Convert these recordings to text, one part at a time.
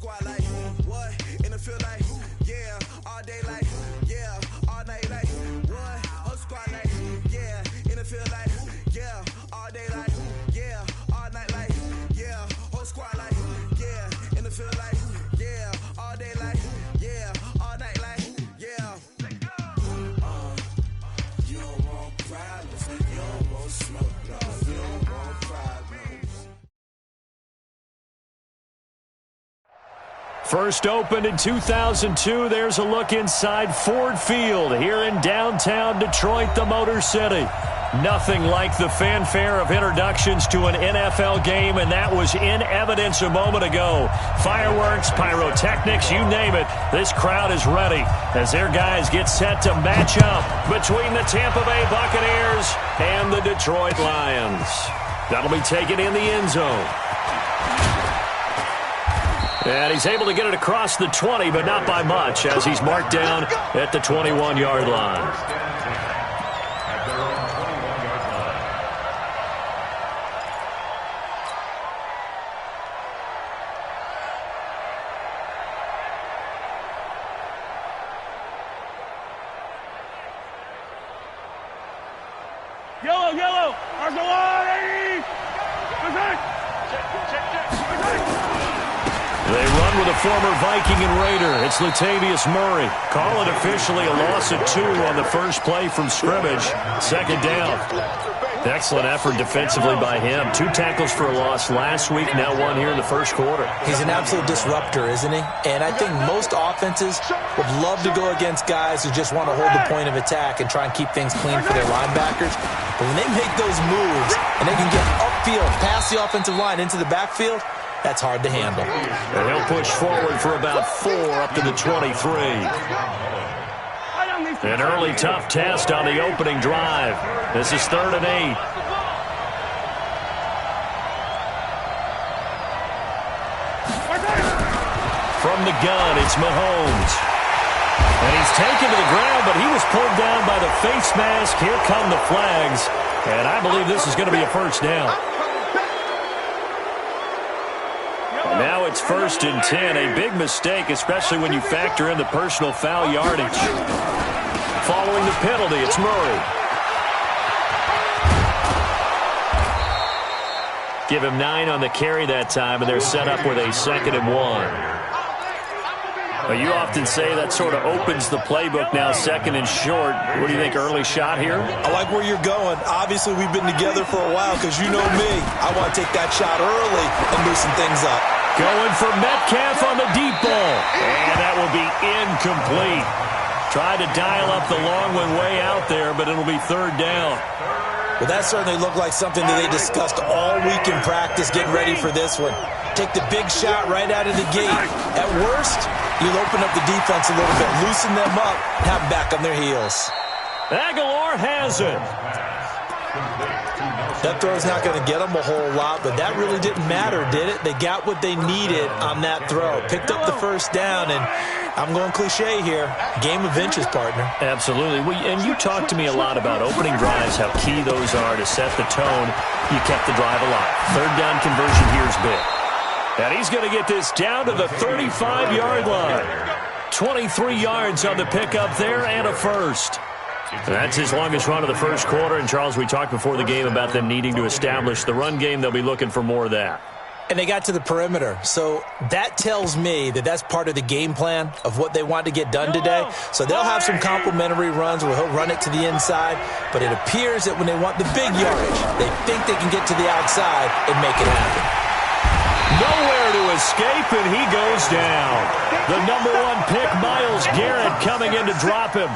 squad like what? In the field like yeah, all day like yeah, all night like what? Whole squad like yeah, in the field like yeah, all day like yeah, all night like yeah, whole squad like yeah, in the field like yeah, all day like yeah, all night like yeah. You don't want problems, you don't want smoke, you don't want problems. First opened in 2002, there's a look inside Ford Field here in downtown Detroit, the Motor City. Nothing like the fanfare of introductions to an NFL game, and that was in evidence a moment ago. Fireworks, pyrotechnics, you name it. This crowd is ready as their guys get set to match up between the Tampa Bay Buccaneers and the Detroit Lions. That'll be taken in the end zone. And he's able to get it across the 20, but not by much, as he's marked down at the 21-yard line. Yellow, Arsenal, They run with a former Viking and Raider. It's Latavius Murray. Call it officially a loss of 2 on the first play from scrimmage. Second down. Excellent effort defensively by him. 2 tackles for a loss last week, now 1 here in the first quarter. He's an absolute disruptor, isn't he? And I think most offenses would love to go against guys who just want to hold the point of attack and try and keep things clean for their linebackers. But when they make those moves and they can get upfield, past the offensive line into the backfield, that's hard to handle. And he'll push forward for about 4 up to the 23. An early tough test on the opening drive. This is 3rd and 8. From the gun, it's Mahomes. And he's taken to the ground, but he was pulled down by the face mask. Here come the flags. And I believe this is going to be a first down. Now it's 1st and 10. A big mistake, especially when you factor in the personal foul yardage. Following the penalty, it's Murray. Give him 9 on the carry that time, and they're set up with a 2nd and 1. Well, you often say that sort of opens the playbook now, 2nd and short. What do you think, early shot here? I like where you're going. Obviously, we've been together for a while because you know me. I want to take that shot early and loosen things up. Going for Metcalf on the deep ball. And that will be incomplete. Tried to dial up the long one way out there, but it'll be 3rd down. Well, that certainly looked like something that they discussed all week in practice, getting ready for this one. Take the big shot right out of the gate. At worst, you'll open up the defense a little bit, loosen them up, and have them back on their heels. Aguilar has it. That throw's not going to get them a whole lot, but that really didn't matter, did it? They got what they needed on that throw. Picked up the first down, and I'm going cliche here. Game of inches, partner. Absolutely. And you talk to me a lot about opening drives, how key those are to set the tone. You kept the drive alive. 3rd down conversion here is big. And he's going to get this down to the 35-yard line. 23 yards on the pickup there and a first. That's his longest run of the first quarter. And, Charles, we talked before the game about them needing to establish the run game. They'll be looking for more of that. And they got to the perimeter. So that tells me that that's part of the game plan of what they want to get done today. So they'll have some complimentary runs where he'll run it to the inside. But it appears that when they want the big yardage, they think they can get to the outside and make it happen. Nowhere to escape, and he goes down. The number 1 pick, Myles Garrett, coming in to drop him.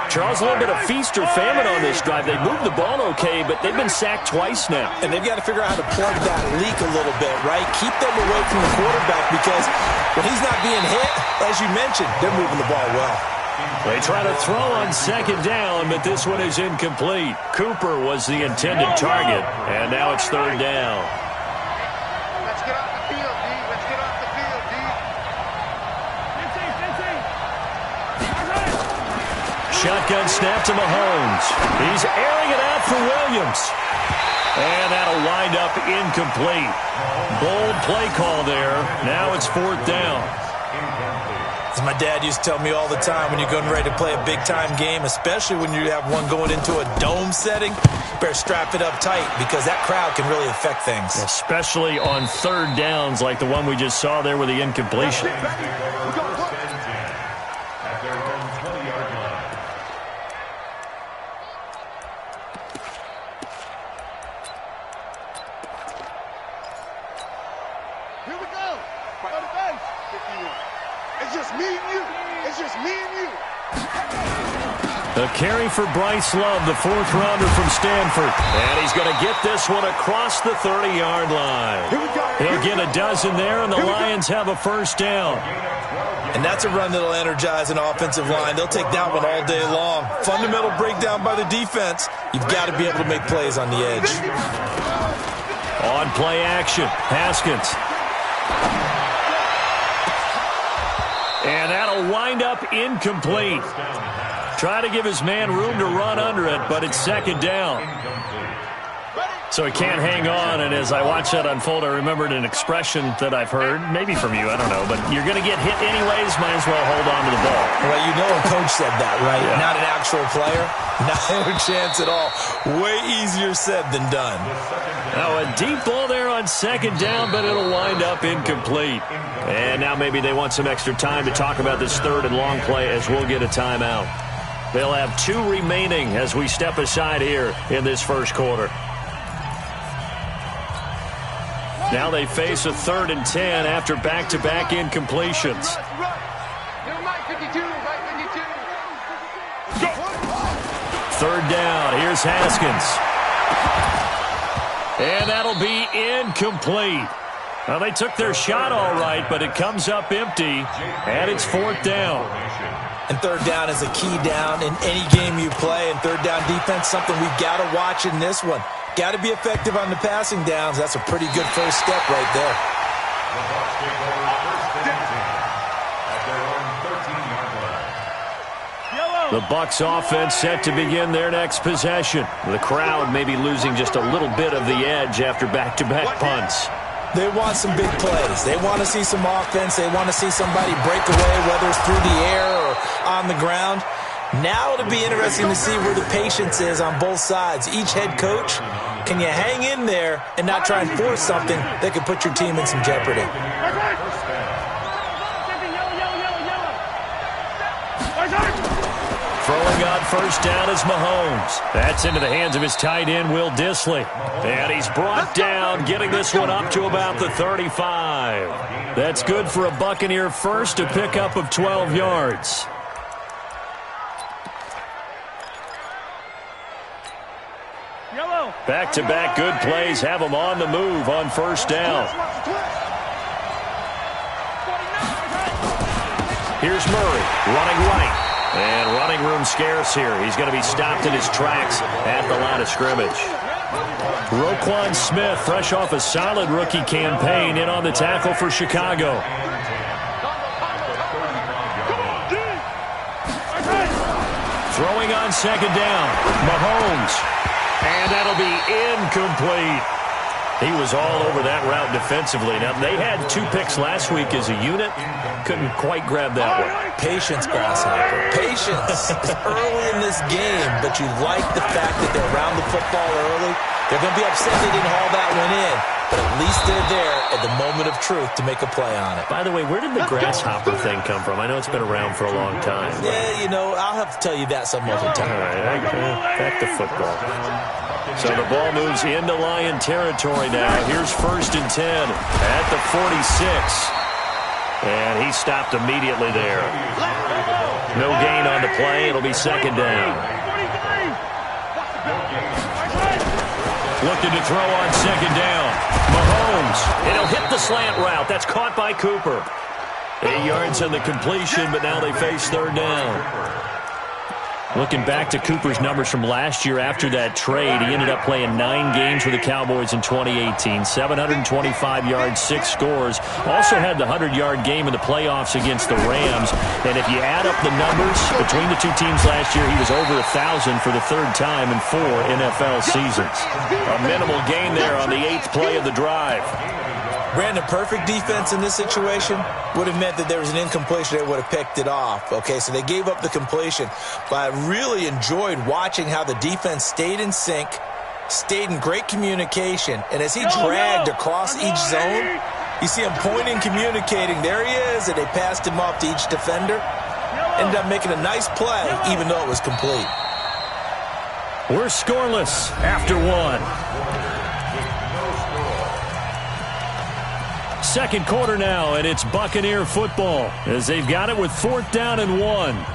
Charles, a little bit of feast or famine on this drive. They moved the ball okay, but they've been sacked twice now. And they've got to figure out how to plug that leak a little bit, right? Keep them away from the quarterback because when he's not being hit, as you mentioned, they're moving the ball well. They try to throw on 2nd down, but this one is incomplete. Cooper was the intended target, and now it's 3rd down. Let's get off the field, D. Let's get off the field, D. Shotgun snap to Mahomes. He's airing it out for Williams. And that'll wind up incomplete. Bold play call there. Now it's 4th down. As my dad used to tell me all the time, when you're getting ready to play a big-time game, especially when you have one going into a dome setting, you better strap it up tight because that crowd can really affect things. Especially on 3rd downs like the one we just saw there with the incompletion. A carry for Bryce Love, the 4th rounder from Stanford. And he's going to get this one across the 30-yard line. He'll get a dozen there, and the Lions have a 1st down. And that's a run that'll energize an offensive line. They'll take that one all day long. Fundamental breakdown by the defense. You've got to be able to make plays on the edge. On play action, Haskins. And that'll wind up incomplete. Try to give his man room to run under it, but it's 2nd down. So he can't hang on, and as I watch that unfold, I remembered an expression that I've heard, maybe from you, I don't know, but you're going to get hit anyways, might as well hold on to the ball. Well, you know a coach said that, right? Yeah. Not an actual player. Not a chance at all. Way easier said than done. Now a deep ball there on 2nd down, but it'll wind up incomplete. And now maybe they want some extra time to talk about this 3rd and long play as we'll get a timeout. They'll have 2 remaining as we step aside here in this 1st quarter. Now they face a 3rd and 10 after back-to-back incompletions. 3rd down. Here's Haskins. And that'll be incomplete. Well, they took their shot all right, but it comes up empty, and it's 4th down. And 3rd down is a key down in any game you play. And 3rd down defense, something we've got to watch in this one. Got to be effective on the passing downs. That's a pretty good first step right there. The Bucs offense set to begin their next possession. The crowd may be losing just a little bit of the edge after back-to-back punts. They want some big plays. They want to see some offense. They want to see somebody break away, whether it's through the air or on the ground. Now it'll be interesting to see where the patience is on both sides. Each head coach, can you hang in there and not try and force something that could put your team in some jeopardy? Throwing on 1st down is Mahomes. That's into the hands of his tight end, Will Dissly. And he's brought down, getting this one up to about the 35. That's good for a Buccaneer first, a pickup of 12 yards. Back-to-back good plays have them on the move on 1st down. Here's Murray, running right. And running room scarce here. He's going to be stopped in his tracks at the line of scrimmage. Roquan Smith, fresh off a solid rookie campaign, in on the tackle for Chicago. Throwing on 2nd down, Mahomes. And that'll be incomplete. He was all over that route defensively. Now, they had 2 picks last week as a unit. Couldn't quite grab that one. Patience, Grasshopper. Patience is early in this game, but you like the fact that they're around the football early. They're going to be upset they didn't haul that one in, but at least they're there at the moment of truth to make a play on it. By the way, where did the grasshopper thing come from? I know it's been around for a long time. Yeah, you know, I'll have to tell you that some other time. All right, back to football. So the ball moves into Lion territory now. Here's 1st and 10 at the 46. And he stopped immediately there. No gain on the play. It'll be 2nd down. Looking to throw on 2nd down. Mahomes. And he'll hit the slant route. That's caught by Cooper. 8 yards on the completion, but now they face 3rd down. Looking back to Cooper's numbers from last year after that trade, he ended up playing 9 games for the Cowboys in 2018. 725 yards, 6 scores. Also had the 100-yard game in the playoffs against the Rams. And if you add up the numbers between the 2 teams last year, he was over 1,000 for the 3rd time in 4 NFL seasons. A minimal gain there on the 8th play of the drive. Brandon, perfect defense in this situation would have meant that there was an incompletion. They would have picked it off. Okay, so they gave up the completion. But I really enjoyed watching how the defense stayed in sync, stayed in great communication. And as he dragged across each zone, you see him pointing, communicating. There he is, and they passed him off to each defender. Ended up making a nice play, even though it was complete. We're scoreless after one. Second quarter now, and it's Buccaneer football as they've got it with 4th down and 1.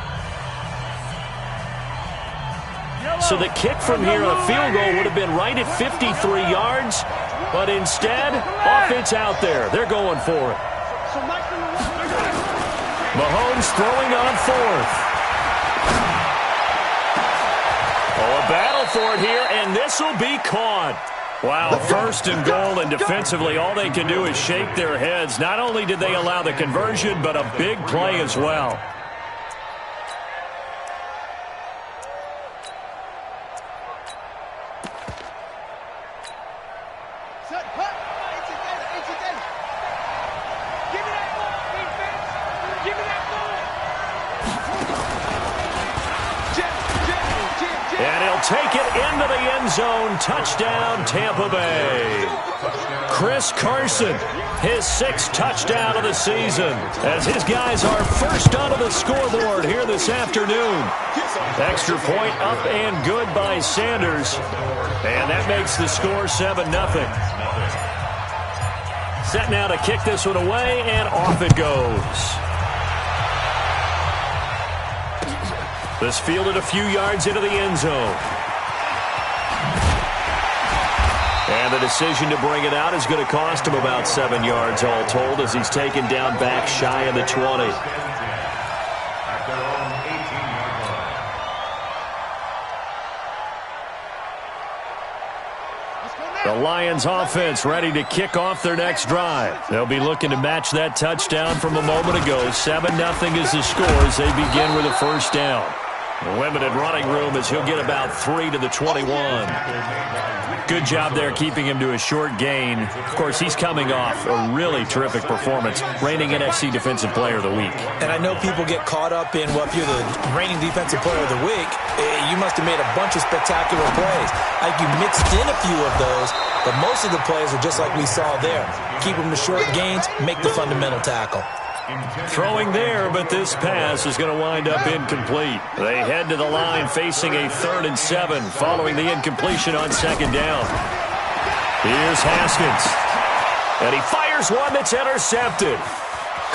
So the kick from here on a field goal would have been right at 53 yards, but instead, offense out there. They're going for it. Mahomes throwing on 4th. Oh, a battle for it here, and this will be caught. Wow, 1st and goal, and defensively all they can do is shake their heads. Not only did they allow the conversion, but a big play as well. Take it into the end zone. Touchdown, Tampa Bay. Chris Carson, his 6th touchdown of the season, as his guys are first onto the scoreboard here this afternoon. Extra point up and good by Sanders, and that makes the score 7-0. Set now to kick this one away, and off it goes. This fielded a few yards into the end zone. And the decision to bring it out is going to cost him about 7 yards all told as he's taken down back shy of the 20. The Lions offense ready to kick off their next drive. They'll be looking to match that touchdown from a moment ago. 7-0 is the score as they begin with a 1st down. Limited running room as he'll get about 3 to the 21. Good job there keeping him to a short gain. Of course, he's coming off a really terrific performance, reigning NFC Defensive Player of the Week. And I know people get caught up in, well, if you're the reigning Defensive Player of the Week, you must have made a bunch of spectacular plays. Like you mixed in a few of those, but most of the plays are just like we saw there. Keep them to short gains, make the fundamental tackle. Throwing there, but this pass is going to wind up incomplete. They head to the line facing a 3rd and 7 following the incompletion on 2nd down. Here's Haskins. And he fires one that's intercepted.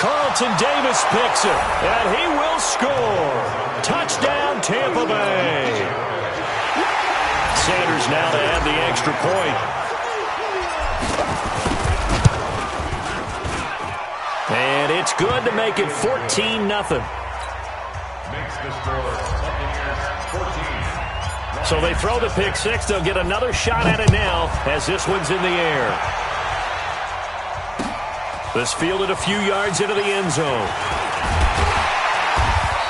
Carlton Davis picks it, and he will score. Touchdown, Tampa Bay. Sanders now to add the extra point. And it's good to make it 14-0. So they throw the pick 6. They'll get another shot at it now as this one's in the air. This fielded a few yards into the end zone.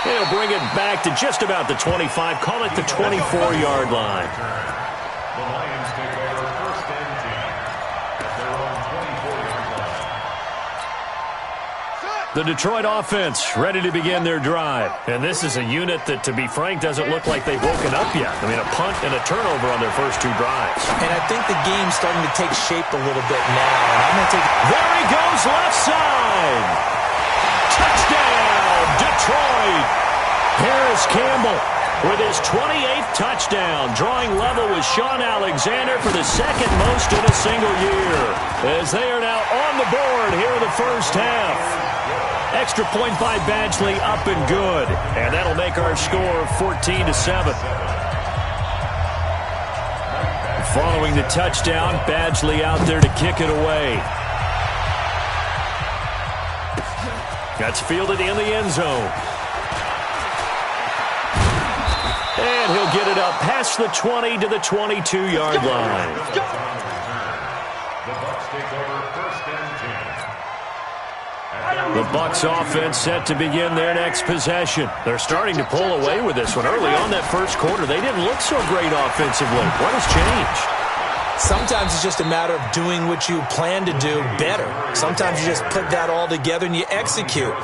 They'll bring it back to just about the 25. Call it the 24-yard line. The Lions take over 1st and 10 at their own 24-yard line. The Detroit offense ready to begin their drive. And this is a unit that, to be frank, doesn't look like they've woken up yet. I mean, a punt and a turnover on their first 2 drives. And I think the game's starting to take shape a little bit now. And I'm going to take... There he goes, left side. Touchdown, Detroit. Harris Campbell with his 28th touchdown, drawing level with Sean Alexander for the 2nd most in a single year, as they are now on the board here in the first half. Extra point by Badgley, up and good, and that'll make our score 14-7. Following the touchdown, Badgley out there to kick it away. That's fielded in the end zone. And he'll get it up past the 20 to the 22-yard line. The Bucs take over 1st and 10. The Bucs offense set to begin their next possession. They're starting to pull away with this one. Early on that first quarter, they didn't look so great offensively. What has changed? Sometimes it's just a matter of doing what you plan to do better. Sometimes you just put that all together and you execute.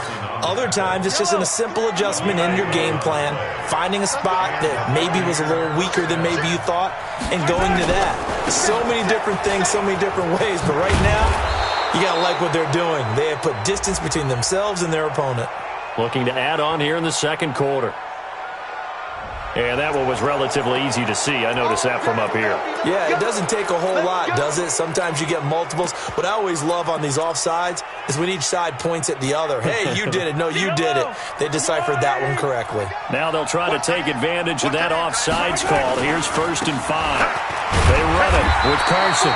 Other times it's just in a simple adjustment in your game plan, finding a spot that maybe was a little weaker than maybe you thought, and going to that. So many different things, so many different ways, but right now, you got to like what they're doing. They have put distance between themselves and their opponent. Looking to add on here in the second quarter. And that one was relatively easy to see. I noticed that from up here. Yeah, it doesn't take a whole lot, does it? Sometimes you get multiples. What I always love on these offsides is when each side points at the other. Hey, you did it. No, you did it. They deciphered that one correctly. Now they'll try to take advantage of that offsides call. Here's 1st and 5. They run it with Carson.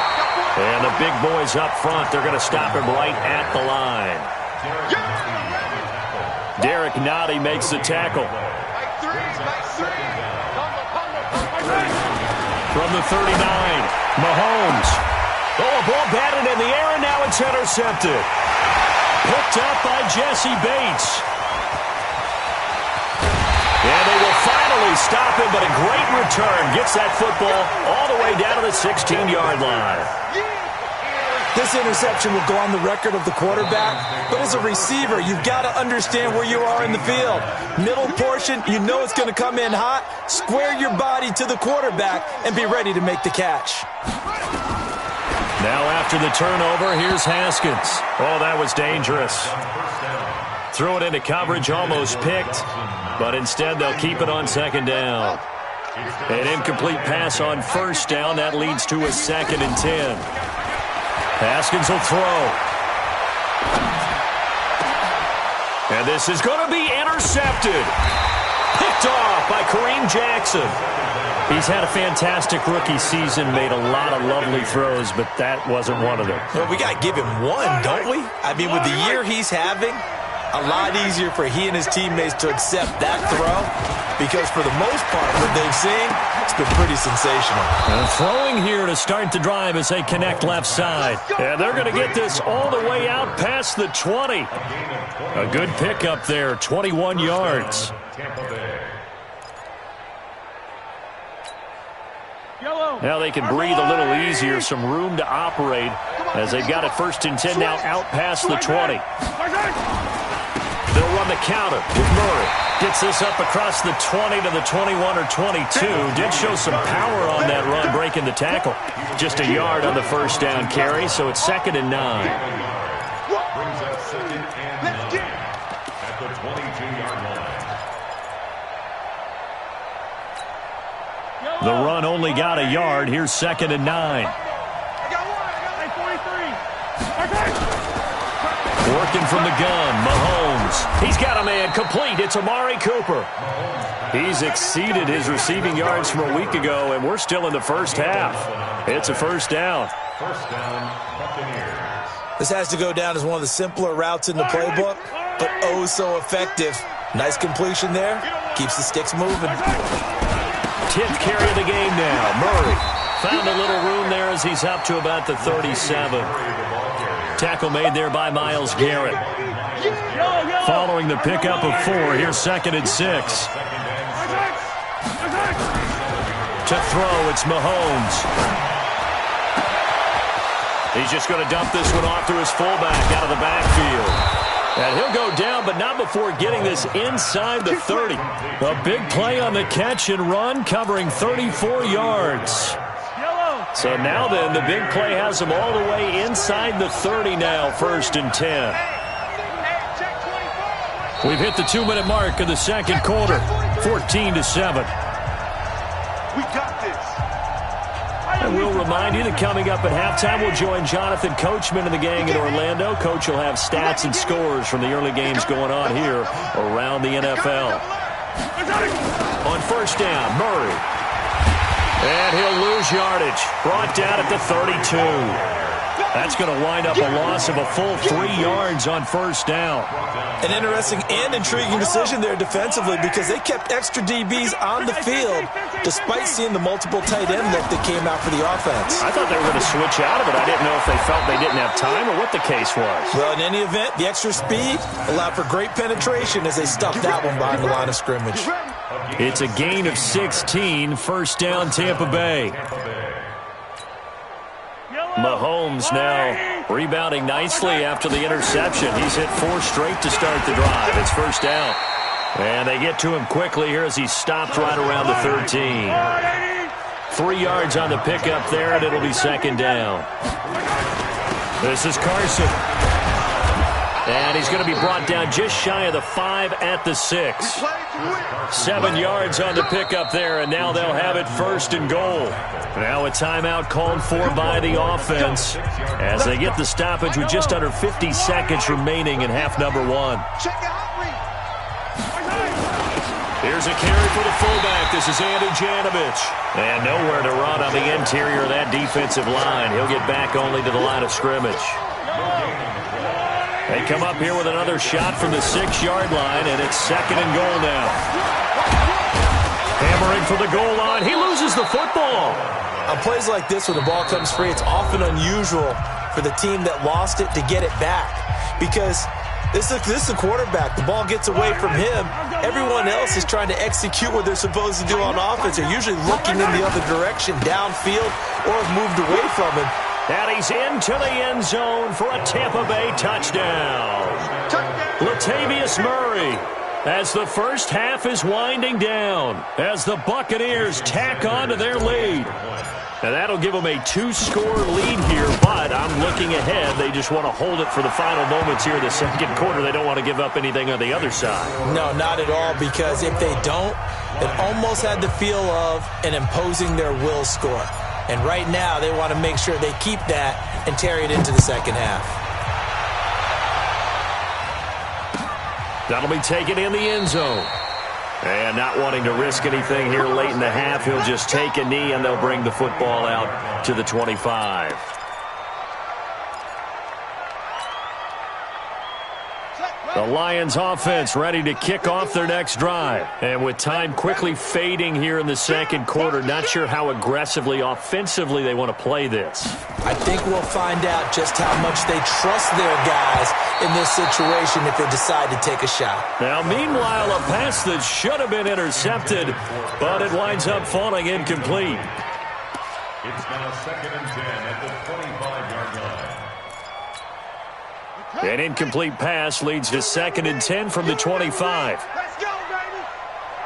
And the big boys up front, they're going to stop him right at the line. Derek Nottie makes the tackle. From the 39, Mahomes. Oh, a ball batted in the air, and now it's intercepted. Picked up by Jesse Bates. And they will finally stop him, but a great return. Gets that football all the way down to the 16-yard line. This interception will go on the record of the quarterback, but as a receiver, you've got to understand where you are in the field. Middle portion, you know it's going to come in hot. Square your body to the quarterback and be ready to make the catch. Now after the turnover, here's Haskins. Oh, that was dangerous. Threw it into coverage, almost picked, but instead they'll keep it on 2nd down. An incomplete pass on 1st down. That leads to a 2nd and 10. Haskins will throw. And this is going to be intercepted. Picked off by Kareem Jackson. He's had a fantastic rookie season, made a lot of lovely throws, but that wasn't one of them. Well, we got to give him one, don't we? I mean, with the year he's having, a lot easier for he and his teammates to accept that throw, because for the most part, what they've seen, it's been pretty sensational. And throwing here to start the drive as they connect left side. And they're going to get this all the way out past the 20. A good pickup there, 21 yards. Now they can breathe a little easier, some room to operate as they've got it 1st and 10 now out past the 20. They'll run the counter with Murray. Gets this up across the 20 to the 21 or 22. Did show some power on that run, breaking the tackle. Just a yard on the 1st down carry, so it's 2nd and 9. Brings up 2nd and 9 at the 22-yard line. The run only got a yard. Here's 2nd and 9. Working from the gun, Mahomes. He's got a man complete. It's Amari Cooper. He's exceeded his receiving yards from a week ago, and we're still in the 1st half. It's a 1st down. 1st down, Buccaneers. This has to go down as one of the simpler routes in the playbook, but oh so effective. Nice completion there. Keeps the sticks moving. 10th carry of the game now. Murray found a little room there as he's up to about the 37. Tackle made there by Myles Garrett. Following the pickup of 4, here's 2nd and 6. To throw, it's Mahomes. He's just going to dump this one off to his fullback out of the backfield. And he'll go down, but not before getting this inside the 30. A big play on the catch and run, covering 34 yards. So now then, the big play has him all the way inside the 30 now, 1st and 10. We've hit the 2-minute mark of the 2nd quarter, 14-7. We got this. And we'll remind you that coming up at halftime, we'll join Jonathan Coachman and the gang in Orlando. Coach will have stats and scores from the early games going on here around the NFL. On 1st down, Murray. And he'll lose yardage. Brought down at the 32. That's going to wind up a loss of a full 3 yards on 1st down. An interesting and intriguing decision there defensively, because they kept extra DBs on the field despite seeing the multiple tight end look that came out for the offense. I thought they were going to switch out of it. I didn't know if they felt they didn't have time or what the case was. Well, in any event, the extra speed allowed for great penetration as they stuffed that one behind the line of scrimmage. It's a gain of 16, 1st down Tampa Bay. Mahomes now rebounding nicely after the interception. He's hit 4 straight to start the drive. It's first down. And they get to him quickly here as he stopped right around the 13. 3 yards on the pickup there, and it'll be second down. This is Carson. And he's going to be brought down just shy of the 5 at the 6. 7 yards on the pickup there, and now they'll have it first and goal. Now a timeout called for by the offense as they get the stoppage with just under 50 seconds remaining in half number 1. Here's a carry for the fullback. This is Andy Janovich. And nowhere to run on the interior of that defensive line. He'll get back only to the line of scrimmage. They come up here with another shot from the 6-yard line, and it's second and goal now. Hammering for the goal line. He loses the football. On plays like this, when the ball comes free, it's often unusual for the team that lost it to get it back. Because this is the quarterback. The ball gets away from him. Everyone else is trying to execute what they're supposed to do on offense. They're usually looking in the other direction, downfield, or have moved away from him. And he's into the end zone for a Tampa Bay touchdown. Latavius Murray, as the first half is winding down, as the Buccaneers tack on to their lead. And that'll give them a 2-score lead here, but I'm looking ahead. They just want to hold it for the final moments here in the second quarter. They don't want to give up anything on the other side. No, not at all, because if they don't, it almost had the feel of an imposing their will score. And right now, they want to make sure they keep that and carry it into the second half. That'll be taken in the end zone. And not wanting to risk anything here late in the half, he'll just take a knee, and they'll bring the football out to the 25. The Lions offense ready to kick off their next drive. And with time quickly fading here in the second quarter, not sure how aggressively, offensively they want to play this. I think we'll find out just how much they trust their guys in this situation if they decide to take a shot. Now, meanwhile, a pass that should have been intercepted, but it winds up falling incomplete. It's now second and 10 at the 25-yard line. An incomplete pass leads to second and 10 from the 25. Let's go, baby.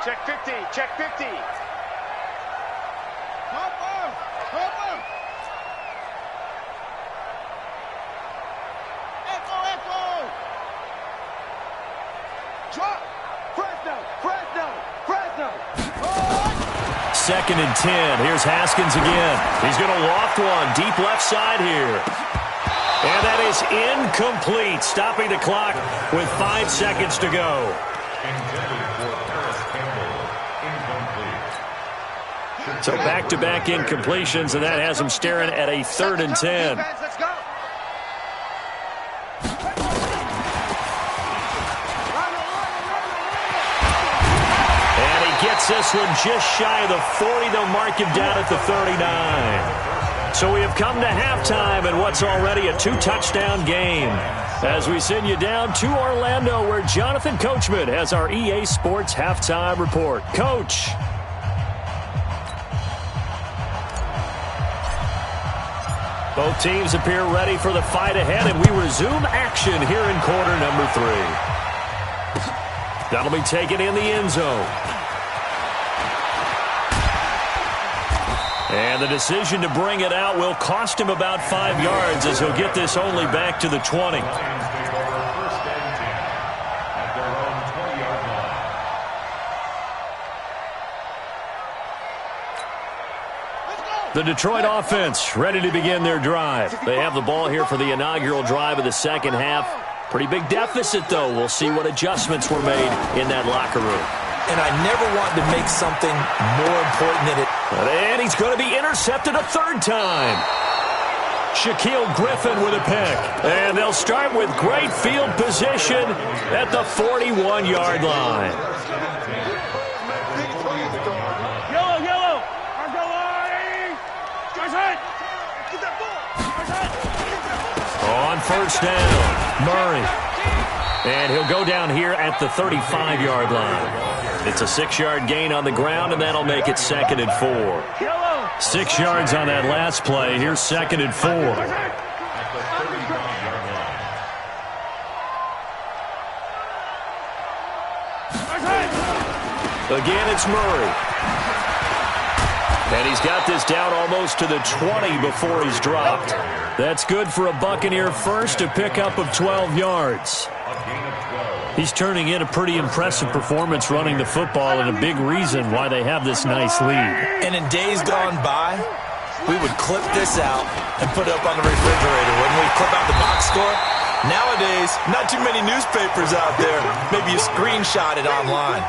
Check 50. Check 50. Echo. Drop. Fresno. Second and 10. Here's Haskins again. He's going to loft one deep left side here. And that is incomplete, stopping the clock with 5 seconds to go. So back-to-back incompletions, and that has them staring at a 3rd and 10. And he gets this one just shy of the 40. They'll mark him down at the 39. So we have come to halftime in what's already a 2-touchdown game as we send you down to Orlando, where Jonathan Coachman has our EA Sports halftime report. Coach. Both teams appear ready for the fight ahead, and we resume action here in quarter number 3. That'll be taken in the end zone. And the decision to bring it out will cost him about 5 yards, as he'll get this only back to the 20. The Detroit offense ready to begin their drive. They have the ball here for the inaugural drive of the second half. Pretty big deficit, though. We'll see what adjustments were made in that locker room. And I never want to make something more important than it. And he's going to be intercepted a 3rd time. Shaquille Griffin with a pick. And they'll start with great field position at the 41-yard line. Yellow. On first down, Murray. And he'll go down here at the 35-yard line. It's a 6-yard gain on the ground, and that'll make it 2nd and 4. 6 yards on that last play. Here's 2nd and 4. At the 39-yard line. Again, it's Murray. And he's got this down almost to the 20 before he's dropped. That's good for a Buccaneer first, a pickup of 12 yards. He's turning in a pretty impressive performance running the football and a big reason why they have this nice lead. And in days gone by, we would clip this out and put it up on the refrigerator. Wouldn't we clip out the box score? Nowadays, not too many newspapers out there. Maybe you screenshot it online.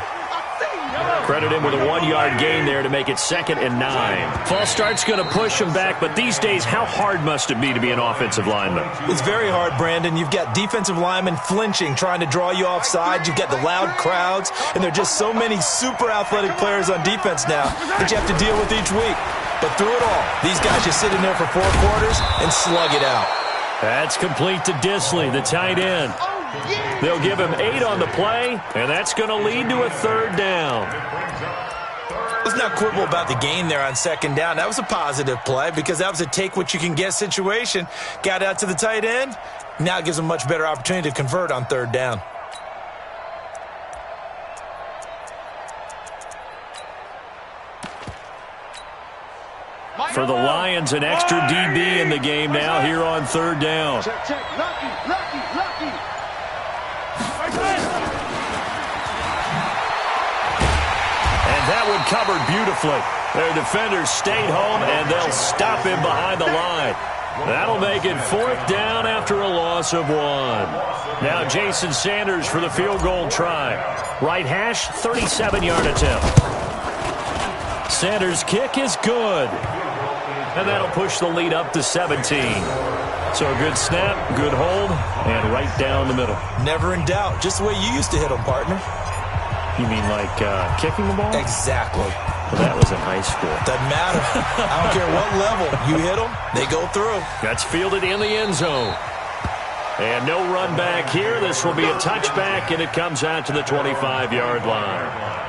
Credit him with a 1-yard gain there to make it 2nd and 9. False start's going to push him back, but these days, how hard must it be to be an offensive lineman? It's very hard, Brandon. You've got defensive linemen flinching, trying to draw you offside. You've got the loud crowds, and there are just so many super athletic players on defense now that you have to deal with each week. But through it all, these guys just sit in there for 4 quarters and slug it out. That's complete to Disley, the tight end. They'll give him 8 on the play, and that's going to lead to a 3rd down. Let's not quibble about the gain there on 2nd down. That was a positive play because that was a take-what-you-can-get situation. Got out to the tight end. Now it gives him a much better opportunity to convert on 3rd down. For the Lions, an extra DB in the game now here on 3rd down. And that one covered beautifully. Their defenders stayed home, and they'll stop him behind the line. That'll make it 4th down after a loss of 1. Now Jason Sanders for the field goal try. Right hash, 37-yard attempt. Sanders' kick is good. And that'll push the lead up to 17. So a good snap, good hold, and right down the middle. Never in doubt. Just the way you used to hit them, partner. You mean like kicking the ball? Exactly. Well, that was in high school. Doesn't matter. I don't care what level. You hit them, they go through. That's fielded in the end zone. And no run back here. This will be a touchback, and it comes out to the 25-yard line.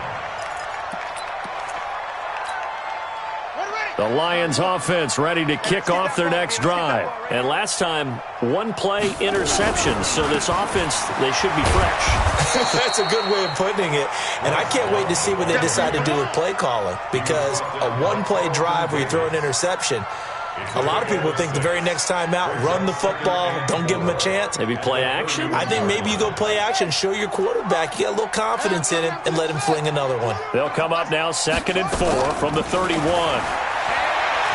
The Lions offense ready to kick off their next drive. And last time, 1-play interception. So this offense, they should be fresh. That's a good way of putting it. And I can't wait to see what they decide to do with play calling. Because a 1-play drive where you throw an interception, a lot of people think the very next time out, run the football, don't give them a chance. Maybe play action? I think maybe you go play action, show your quarterback you got a little confidence in it, and let him fling another one. They'll come up now 2nd and 4 from the 31.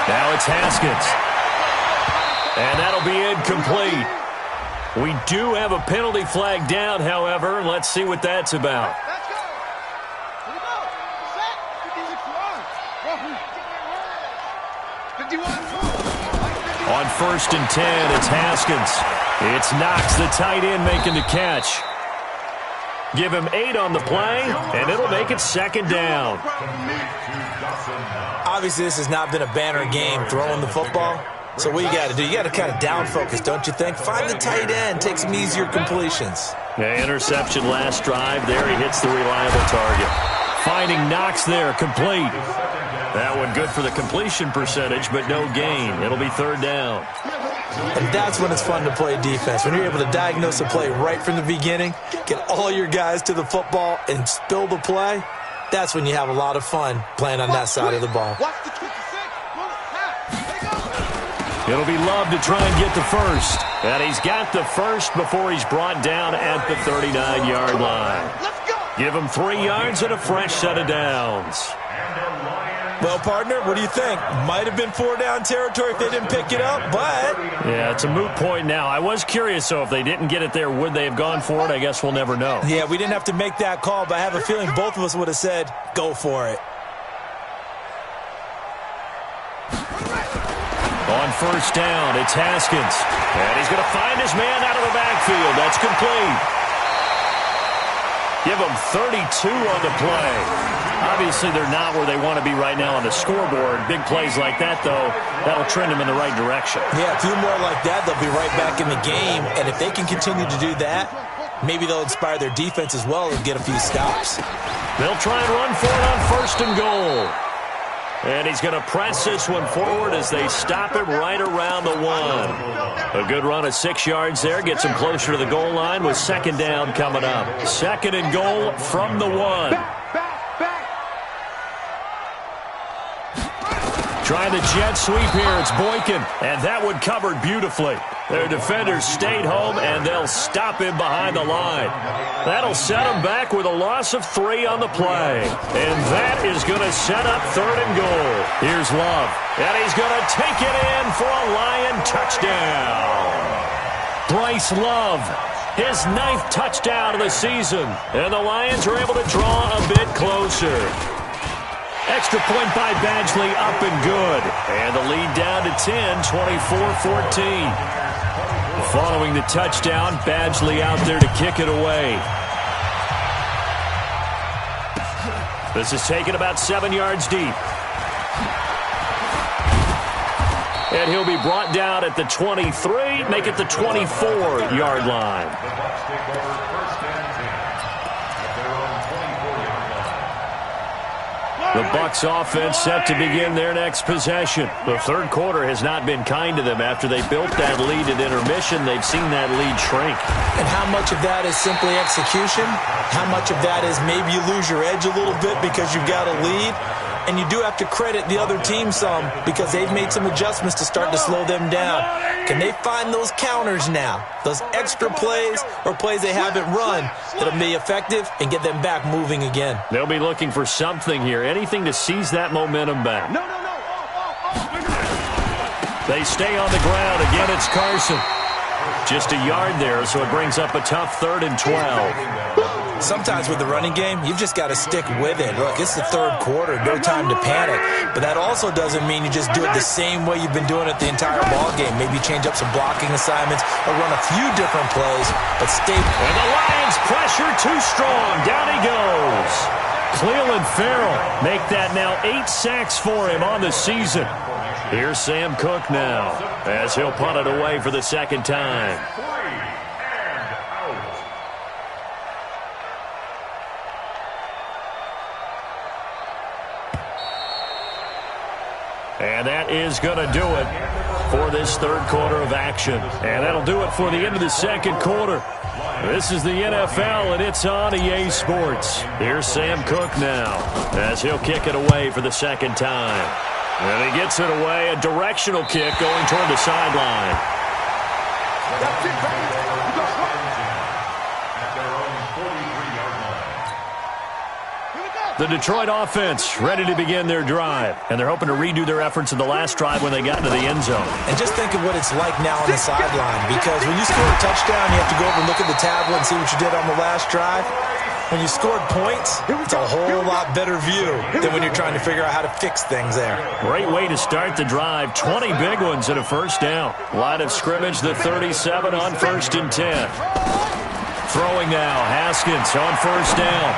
Now it's Haskins. And that'll be incomplete. We do have a penalty flag down, however. Let's see what that's about. Let's go. Here we go. Set. 51. 51. On 1st and 10, it's Haskins. It's Knox, the tight end, making the catch. Give him 8 on the play, and it'll make it 2nd down. Obviously, this has not been a banner game throwing the football. So what you got to do, you got to kind of down focus, don't you think? Find the tight end, take some easier completions. Yeah, interception last drive. There he hits the reliable target. Finding Knox there, complete. That one good for the completion percentage, but no gain. It'll be 3rd down. And that's when it's fun to play defense. When you're able to diagnose a play right from the beginning, get all your guys to the football, and spill the play, that's when you have a lot of fun playing on that side of the ball. It'll be Love to try and get the first. And he's got the first before he's brought down at the 39-yard line. Give him 3 yards and a fresh set of downs. Well, partner, what do you think? Might have been 4-down territory if they didn't pick it up, but... Yeah, it's a moot point now. I was curious, so if they didn't get it there, would they have gone for it? I guess we'll never know. Yeah, we didn't have to make that call, but I have a feeling both of us would have said, go for it. On 1st down, it's Haskins. And he's going to find his man out of the backfield. That's complete. Give him 32 on the play. Obviously, they're not where they want to be right now on the scoreboard. Big plays like that, though, that'll trend them in the right direction. Yeah, a few more like that, they'll be right back in the game. And if they can continue to do that, maybe they'll inspire their defense as well and get a few stops. They'll try and run for it on 1st and goal. And he's going to press this one forward as they stop him right around the 1. A good run of 6 yards there. Gets him closer to the goal line with second down coming up. 2nd and goal from the 1. Trying the jet sweep here. It's Boykin. And that one covered beautifully. Their defenders stayed home, and they'll stop him behind the line. That'll set him back with a loss of 3 on the play. And that is going to set up 3rd and goal. Here's Love. And he's going to take it in for a Lion touchdown. Bryce Love, his 9th touchdown of the season. And the Lions are able to draw a bit closer. Extra point by Badgley, up and good. And the lead down to 10, 24-14. Following the touchdown, Badgley out there to kick it away. This is taken about 7 yards deep. And he'll be brought down at the 23, make it the 24-yard line. The Bucs offense set to begin their next possession. The 3rd quarter has not been kind to them. After they built that lead at intermission, they've seen that lead shrink. And how much of that is simply execution? How much of that is maybe you lose your edge a little bit because you've got a lead? And you do have to credit the other team some because they've made some adjustments to start to slow them down. Can they find those counters now, those extra plays or plays they haven't run that'll be effective and get them back moving again? They'll be looking for something here, anything to seize that momentum back. They stay on the ground. Again, it's Carson. Just a yard there, so it brings up a tough 3rd and 12. Sometimes with the running game, you've just got to stick with it. Look, it's the 3rd quarter, no time to panic. But that also doesn't mean you just do it the same way you've been doing it the entire ball game. Maybe change up some blocking assignments or run a few different plays, but stay. And the Lions pressure too strong. Down he goes. Cleveland Farrell make that now 8 sacks for him on the season. Here's Sam Cook now as he'll punt it away for the 2nd time. And that is going to do it for this 3rd quarter of action. And that'll do it for the end of the 2nd quarter. This is the NFL, and it's on EA Sports. Here's Sam Cook now as he'll kick it away for the 2nd time. And he gets it away, a directional kick going toward the sideline. The Detroit offense ready to begin their drive. And they're hoping to redo their efforts in the last drive when they got into the end zone. And just think of what it's like now on the sideline. Because when you score a touchdown, you have to go over and look at the tablet and see what you did on the last drive. When you scored points, it's a whole lot better view than when you're trying to figure out how to fix things there. Great way to start the drive. 20 big ones and a 1st down. Line of scrimmage, the 37 on 1st and 10. Throwing now, Haskins on 1st down.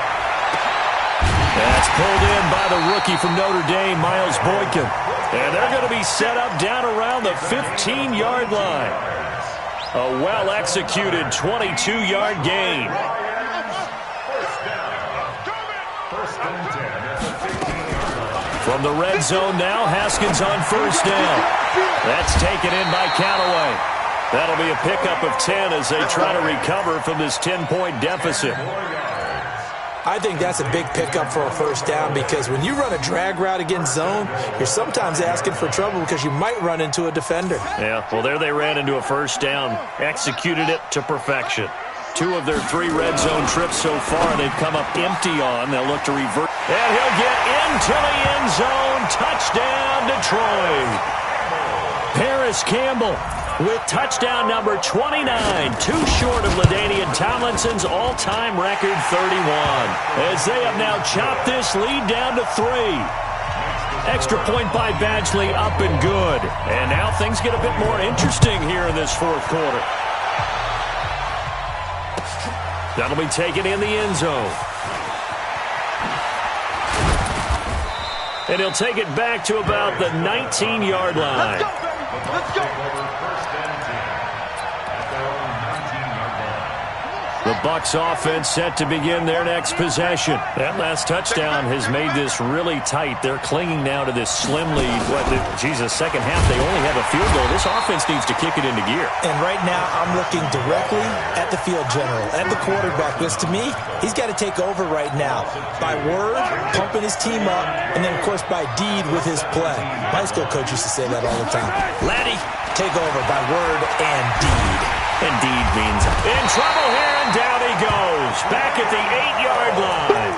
That's pulled in by the rookie from Notre Dame, Miles Boykin. And they're going to be set up down around the 15-yard line. A well-executed 22-yard gain. From the red zone now, Haskins on 1st down. That's taken in by Callaway. That'll be a pickup of 10 as they try to recover from this 10-point deficit. I think that's a big pickup for a 1st down because when you run a drag route against zone, you're sometimes asking for trouble because you might run into a defender. Yeah, well, there they ran into a 1st down, executed it to perfection. 2 of their 3 red zone trips so far they've come up empty on. They'll look to revert. And he'll get into the end zone. Touchdown, Detroit. Paris Campbell with touchdown number 29, too short of LaDainian Tomlinson's all-time record 31, as they have now chopped this lead down to 3. Extra point by Badgley, up and good. And now things get a bit more interesting here in this 4th quarter. That'll be taken in the end zone. And he'll take it back to about the 19-yard line. Let's go. The Bucs offense set to begin their next possession. That last touchdown has made this really tight. They're clinging now to this slim lead. Second half, they only have a field goal. This offense needs to kick it into gear. And right now, I'm looking directly at the field general, at the quarterback, because to me, he's got to take over right now. By word, pumping his team up, and then, of course, by deed with his play. My high school coach used to say that all the time. Laddie, take over by word and deed. Indeed means in trouble here, and down he goes. Back at the 8-yard line.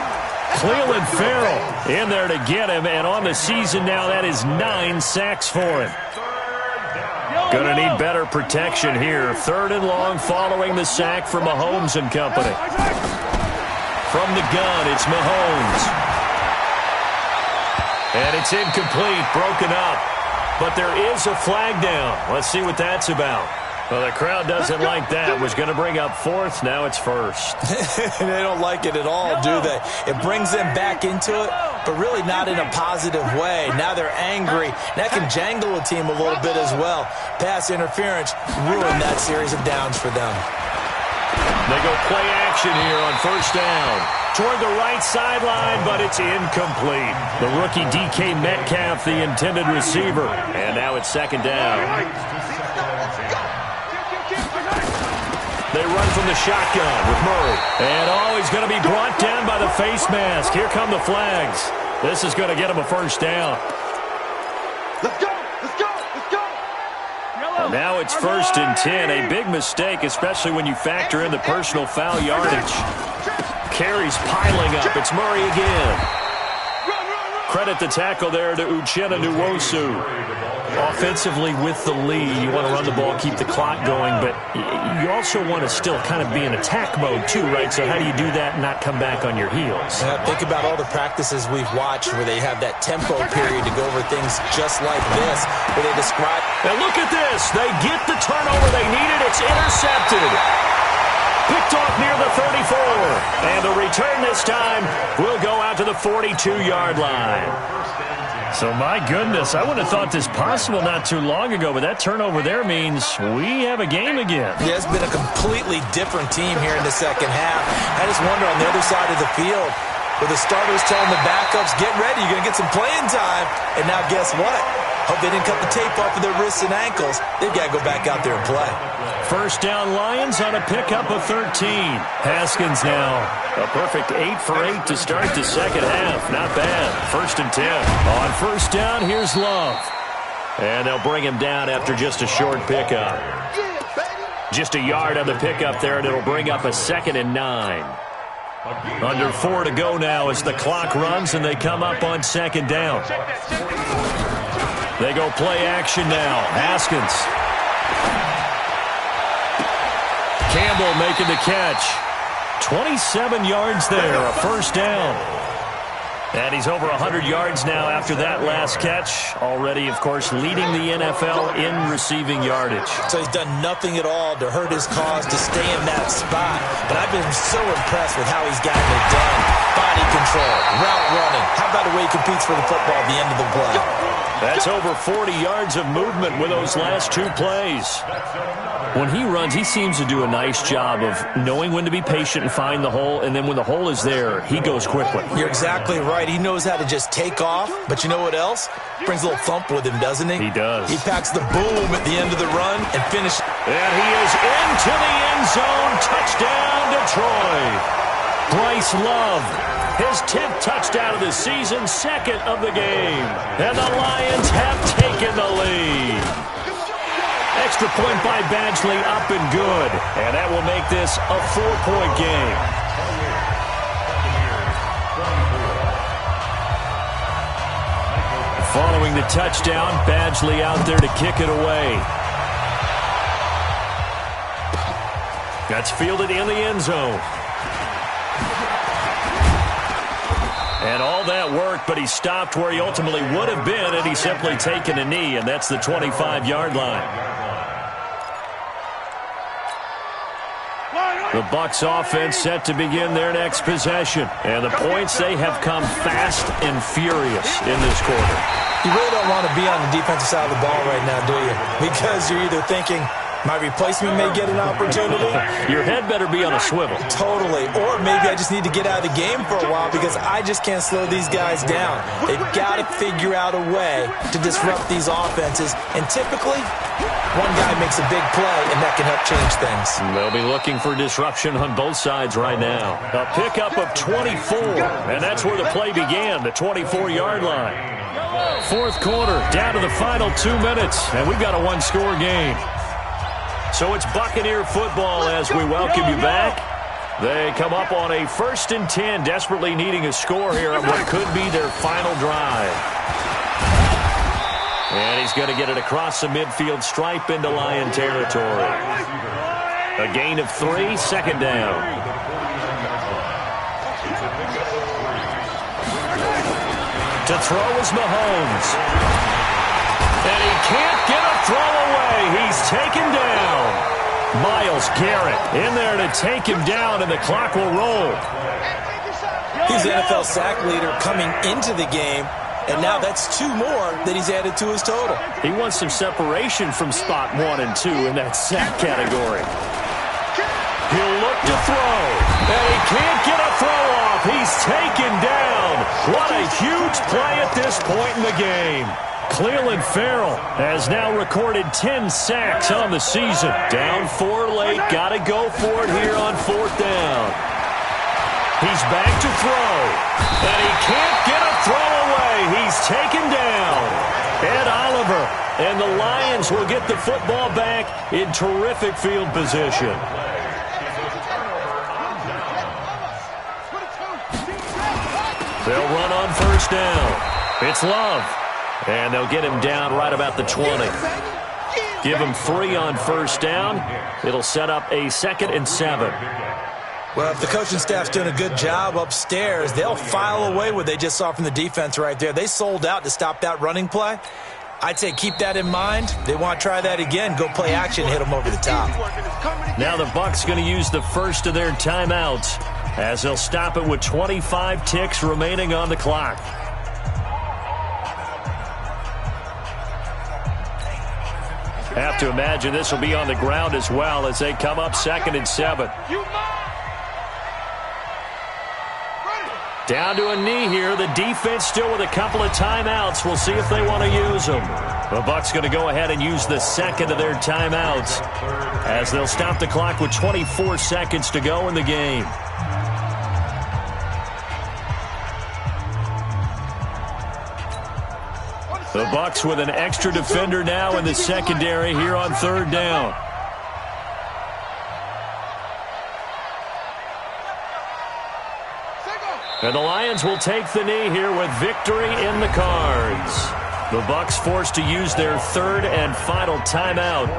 Cleveland Farrell in there to get him, and on the season now, that is 9 sacks for him. Going to need better protection here. 3rd and long following the sack from Mahomes and company. From the gun, it's Mahomes. And it's incomplete, broken up. But there is a flag down. Let's see what that's about. Well, the crowd doesn't like that. Was going to bring up 4th. Now it's 1st. They don't like it at all, do they? It brings them back into it, but really not in a positive way. Now they're angry. That can jangle a team a little bit as well. Pass interference ruined that series of downs for them. They go play action here on 1st down. Toward the right sideline, but it's incomplete. The rookie DK Metcalf, the intended receiver. And now it's 2nd down. They run from the shotgun with Murray. And he's going to be brought down by the face mask. Here come the flags. This is going to get him a 1st down. Let's go! Let's go! Let's go! And now it's 1st and 10. A big mistake, especially when you factor in the personal foul yardage. Carries piling up. It's Murray again. Credit the tackle there to Uchenna Nwosu. Offensively with the lead, you want to run the ball, keep the clock going, but you also want to still kind of be in attack mode too, right? So how do you do that and not come back on your heels? Yeah, think about all the practices we've watched where they have that tempo period to go over things just like this, where they describe... And look at this. They get the turnover they needed. It's intercepted. Picked off near the 34. And the return this time will go out to the 42-yard line. So, my goodness, I wouldn't have thought this possible not too long ago, but that turnover there means we have a game again. Yeah, it's been a completely different team here in the second half. I just wonder on the other side of the field, where the starters telling the backups, get ready, you're going to get some playing time. And now guess what? Hope they didn't cut the tape off of their wrists and ankles. They've got to go back out there and play. 1st down Lions on a pickup of 13. Haskins now. A perfect 8 for 8 to start the second half. Not bad. 1st and 10. On 1st down, here's Love. And they'll bring him down after just a short pickup. Just a yard on the pickup there, and it'll bring up a 2nd and 9. Under 4 to go now as the clock runs, and they come up on 2nd down. They go play action now. Haskins. Campbell making the catch. 27 yards there, a 1st down. And he's over 100 yards now after that last catch. Already, of course, leading the NFL in receiving yardage. So he's done nothing at all to hurt his cause to stay in that spot. But I've been so impressed with how he's gotten it done. Body control, route running. How about the way he competes for the football at the end of the play? That's over 40 yards of movement with those last 2 plays. When he runs, he seems to do a nice job of knowing when to be patient and find the hole, and then when the hole is there, he goes quickly. You're exactly right. He knows how to just take off, but you know what else? Brings a little thump with him, doesn't he? He does. He packs the boom at the end of the run and finishes. And he is into the end zone. Touchdown, Detroit. Bryce Love, his 10th touchdown of the season, 2nd of the game. And the Lions have taken the lead. Extra point by Badgley, up and good. And that will make this a 4-point game. Following the touchdown, Badgley out there to kick it away. That's fielded in the end zone. And all that work, but he stopped where he ultimately would have been had he simply taken a knee, and that's the 25-yard line. The Bucs offense set to begin their next possession. And the points, they have come fast and furious in this quarter. You really don't want to be on the defensive side of the ball right now, do you? Because you're either thinking, My replacement may get an opportunity. Your head better be on a swivel. Totally. Or maybe I just need to get out of the game for a while because I just can't slow these guys down. They've got to figure out a way to disrupt these offenses. And typically, one guy makes a big play, and that can help change things. They'll be looking for disruption on both sides right now. A pickup of 24, and that's where the play began, the 24-yard line. Fourth quarter, down to the final 2 minutes, and we've got a one-score game. So it's Buccaneer football as we welcome you back. They come up on a 1st and 10, desperately needing a score here on what could be their final drive. And he's going to get it across the midfield stripe into Lion territory. A gain of 3, second down. To throw is Mahomes. And he can't get a throw away. He's taken down. Myles Garrett in there to take him down, and the clock will roll. He's the NFL sack leader coming into the game, and now that's 2 more that he's added to his total. He wants some separation from spot 1 and 2 in that sack category. He'll look to throw, and he can't get a throw off. He's taken down. What a huge play at this point in the game. Cleveland Farrell has now recorded 10 sacks on the season. Down 4 late, got to go for it here on 4th down. He's back to throw, and he can't get a throw away. He's taken down. Ed Oliver, and the Lions will get the football back in terrific field position. They'll run on 1st down. It's Love. And they'll get him down right about the 20. Give him 3 on 1st down. It'll set up a 2nd and 7. Well, if the coaching staff's doing a good job upstairs, they'll file away what they just saw from the defense right there. They sold out to stop that running play. I'd say keep that in mind. They want to try that again. Go play action, hit them over the top. Now the Bucs going to use the first of their timeouts as they'll stop it with 25 ticks remaining on the clock. Have to imagine this will be on the ground as well as they come up 2nd and 7. Down to a knee here. The defense still with a couple of timeouts. We'll see if they want to use them. The Bucs going to go ahead and use the 2nd of their timeouts as they'll stop the clock with 24 seconds to go in the game. The Bucs with an extra defender now in the secondary here on 3rd down. And the Lions will take the knee here with victory in the cards. The Bucs forced to use their 3rd and final timeout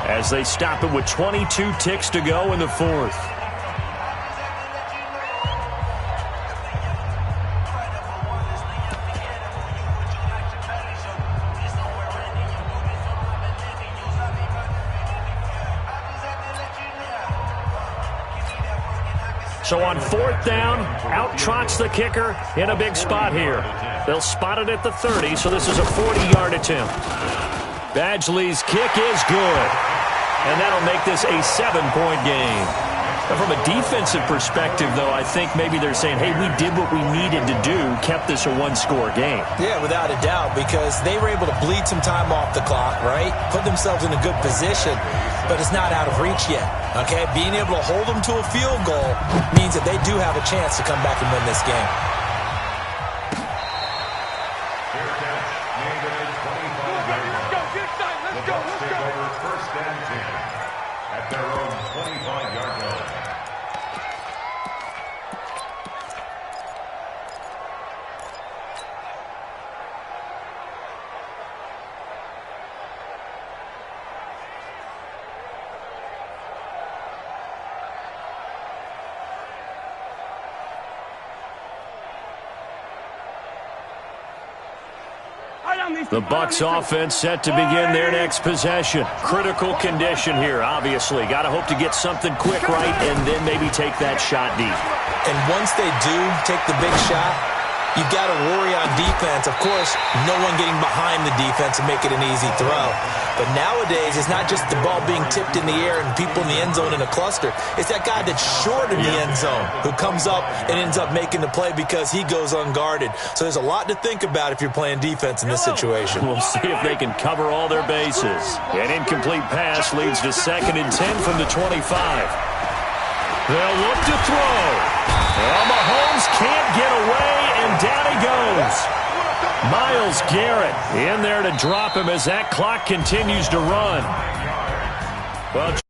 as they stop it with 22 ticks to go in the 4th. So on 4th down, out trots the kicker in a big spot here. They'll spot it at the 30, so this is a 40-yard attempt. Badgley's kick is good, and that'll make this a 7-point game. Now from a defensive perspective, though, I think maybe they're saying, hey, we did what we needed to do, kept this a 1-score game. Yeah, without a doubt, because they were able to bleed some time off the clock, right? Put themselves in a good position, but it's not out of reach yet, okay? Being able to hold them to a field goal means that they do have a chance to come back and win this game. Let's go. Take over 1st and 10 at their own 25-yard line. The Bucs offense set to begin their next possession. Critical condition here, obviously. Got to hope to get something quick right and then maybe take that shot deep. And once they do take the big shot, you've got to worry on defense. Of course, no one getting behind the defense and make it an easy throw. But nowadays, it's not just the ball being tipped in the air and people in the end zone in a cluster. It's that guy that's short in the end zone who comes up and ends up making the play because he goes unguarded. So there's a lot to think about if you're playing defense in this situation. We'll see if they can cover all their bases. An incomplete pass leads to 2nd and 10 from the 25. They'll look to throw. Well, Mahomes can't get away, and down he goes. Myles Garrett in there to drop him as that clock continues to run. Well,